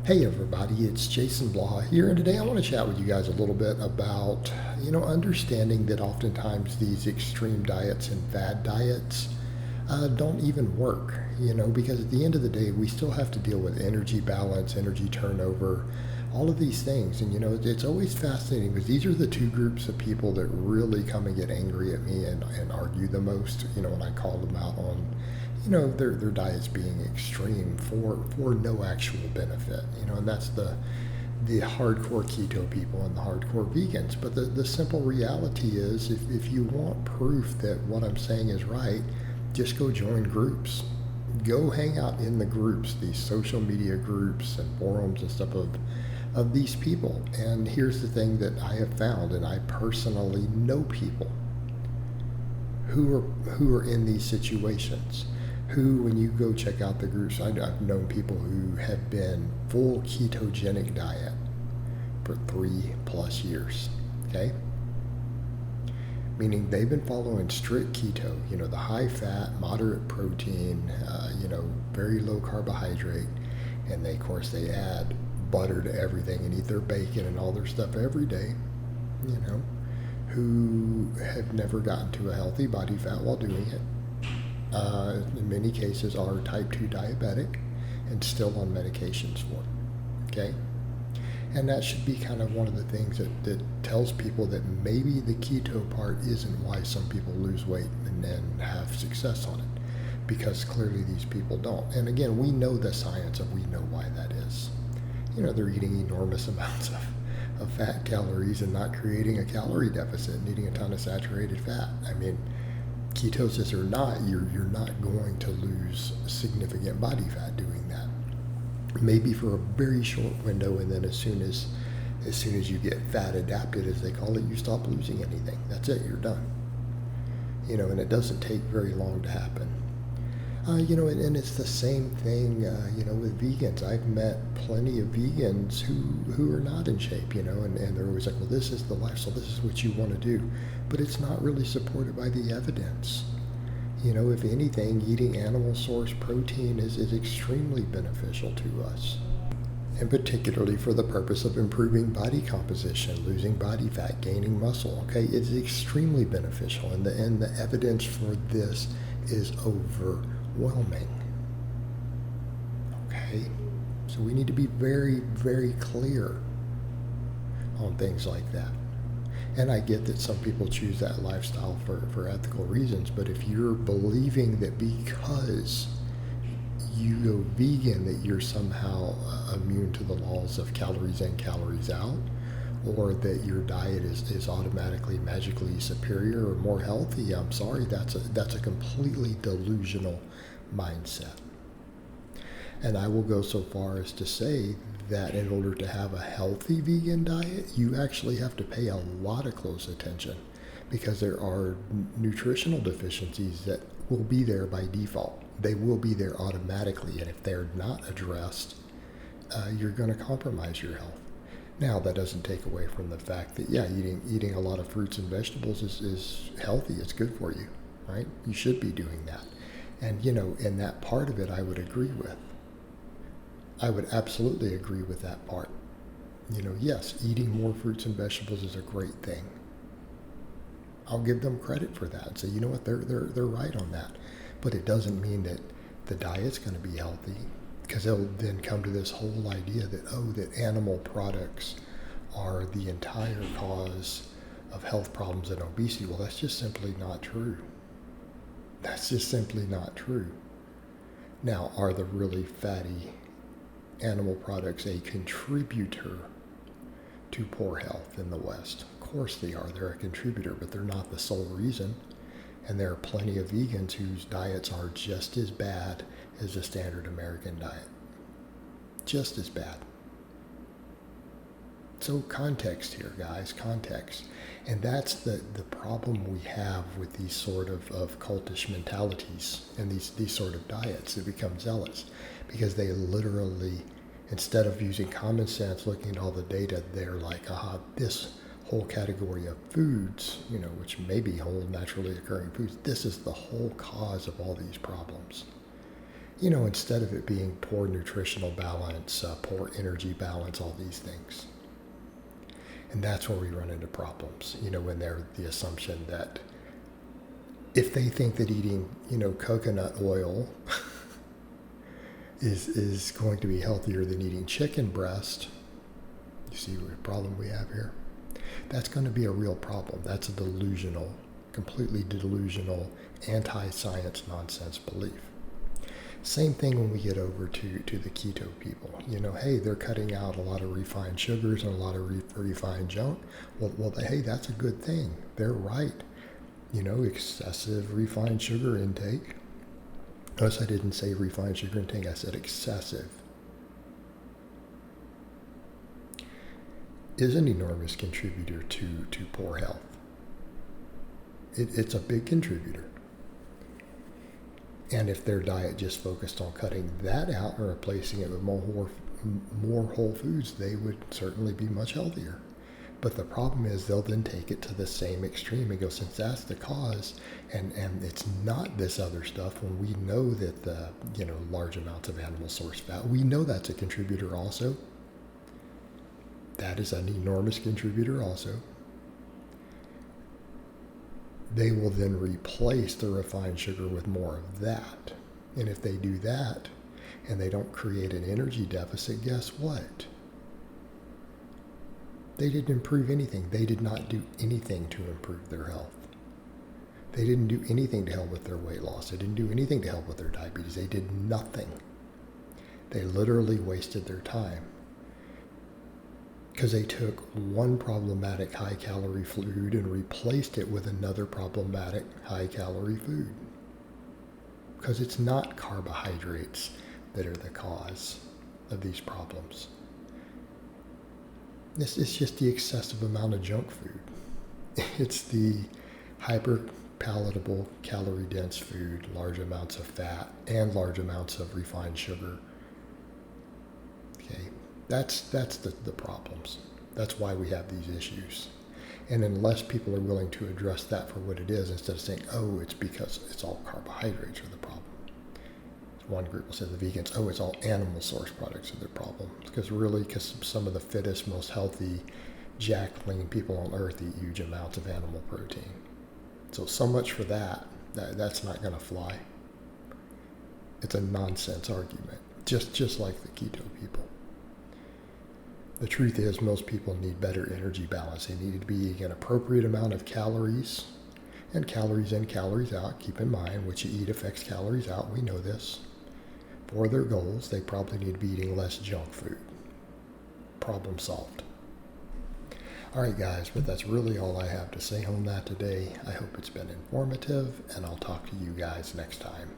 Hey everybody, it's Jason Blaha here, and today I want to chat with you guys a little bit about, understanding that oftentimes these extreme diets and fad diets don't even work, because at the end of the day, we still have to deal with energy balance, energy turnover, all of these things. And, it's always fascinating because these are the two groups of people that really come and get angry at me and argue the most, when I call them out on their diets being extreme for no actual benefit, and that's the hardcore keto people and the hardcore vegans. But the simple reality is, if you want proof that what I'm saying is right, just go join groups. Go hang out in the groups, these social media groups and forums and stuff of these people. And here's the thing that I have found, and I personally know people who are in these situations, who, when you go check out the groups, I've known people who have been full ketogenic diet for 3+ years, okay? Meaning they've been following strict keto, the high fat, moderate protein, very low carbohydrate, and of course they add butter to everything and eat their bacon and all their stuff every day, who have never gotten to a healthy body fat while doing it. In many cases are type 2 diabetic and still on medications for it, okay? And that should be kind of one of the things that tells people that maybe the keto part isn't why some people lose weight and have success on it, because clearly these people don't. And again, we know the science we know why that is. They're eating enormous amounts of fat calories and not creating a calorie deficit and eating a ton of saturated fat. I mean, ketosis or not, you're not going to lose significant body fat doing that. Maybe for a very short window, and then as soon as you get fat adapted, as they call it, you stop losing anything. That's it, you're done. And it doesn't take very long to happen. And it's the same thing, with vegans. I've met plenty of vegans who are not in shape, and they're always like, well, this is the lifestyle, this is what you want to do. But it's not really supported by the evidence. If anything, eating animal source protein is extremely beneficial to us. And particularly for the purpose of improving body composition, losing body fat, gaining muscle, okay? It's extremely beneficial, and the evidence for this is overwhelming. Okay? So we need to be very, very clear on things like that. And I get that some people choose that lifestyle for ethical reasons, but if you're believing that because you go vegan that you're somehow immune to the laws of calories in, calories out, or that your diet is automatically magically superior or more healthy, I'm sorry, that's a completely delusional mindset. And I will go so far as to say that in order to have a healthy vegan diet, you actually have to pay a lot of close attention, because there are nutritional deficiencies that will be there by default. They will be there automatically, and if they're not addressed, you're going to compromise your health. Now, that doesn't take away from the fact that, eating a lot of fruits and vegetables is healthy. It's good for you, right? You should be doing that. And, in that part of it, I would agree with. I would absolutely agree with that part. Yes, eating more fruits and vegetables is a great thing. I'll give them credit for that and say, you know what, they're right on that. But it doesn't mean that the diet's going to be healthy, because they'll then come to this whole idea that animal products are the entire cause of health problems and obesity. Well, that's just simply not true. That's just simply not true. Now, are the really fatty animal products a contributor to poor health in the West? Of course they are. They're a contributor, but they're not the sole reason. And there are plenty of vegans whose diets are just as bad as the standard American diet. Just as bad. So context here, guys, context. And that's the problem we have with these sort of cultish mentalities and these sort of diets. They become zealous because they literally, instead of using common sense, looking at all the data, they're like, this whole category of foods, which may be whole naturally occurring foods, this is the whole cause of all these problems. instead of it being poor nutritional balance, poor energy balance, all these things. And that's where we run into problems, when they're the assumption that if they think that eating, coconut oil is going to be healthier than eating chicken breast, you see what problem we have here? That's going to be a real problem. That's a delusional, completely delusional, anti-science nonsense belief. Same thing when we get over to the keto people. Hey, they're cutting out a lot of refined sugars and a lot of refined junk. Well, hey, that's a good thing. They're right. Excessive refined sugar intake. Notice I didn't say refined sugar intake, I said excessive. Is an enormous contributor to poor health. It's a big contributor. And if their diet just focused on cutting that out and replacing it with more whole foods, they would certainly be much healthier. But the problem is they'll then take it to the same extreme and go, since that's the cause, and it's not this other stuff, when we know that the large amounts of animal source fat, we know that's a contributor also. That is an enormous contributor also. They will then replace the refined sugar with more of that. And if they do that and they don't create an energy deficit, guess what? They didn't improve anything. They did not do anything to improve their health. They didn't do anything to help with their weight loss. They didn't do anything to help with their diabetes. They did nothing. They literally wasted their time. Because they took one problematic high-calorie food and replaced it with another problematic high-calorie food. Because it's not carbohydrates that are the cause of these problems. It's just the excessive amount of junk food. It's the hyper-palatable, calorie-dense food, large amounts of fat, and large amounts of refined sugar. Okay. That's the problems. That's why we have these issues. And unless people are willing to address that for what it is, instead of saying, oh, it's because it's all carbohydrates are the problem. One group will say the vegans, oh, it's all animal source products are the problem. Because some of the fittest, most healthy, jack lean people on earth eat huge amounts of animal protein. So much for that. That's not going to fly. It's a nonsense argument, just like the keto people. The truth is, most people need better energy balance. They need to be eating an appropriate amount of calories, and calories in, calories out. Keep in mind, what you eat affects calories out. We know this. For their goals, they probably need to be eating less junk food. Problem solved. All right, guys, but that's really all I have to say on that today. I hope it's been informative, and I'll talk to you guys next time.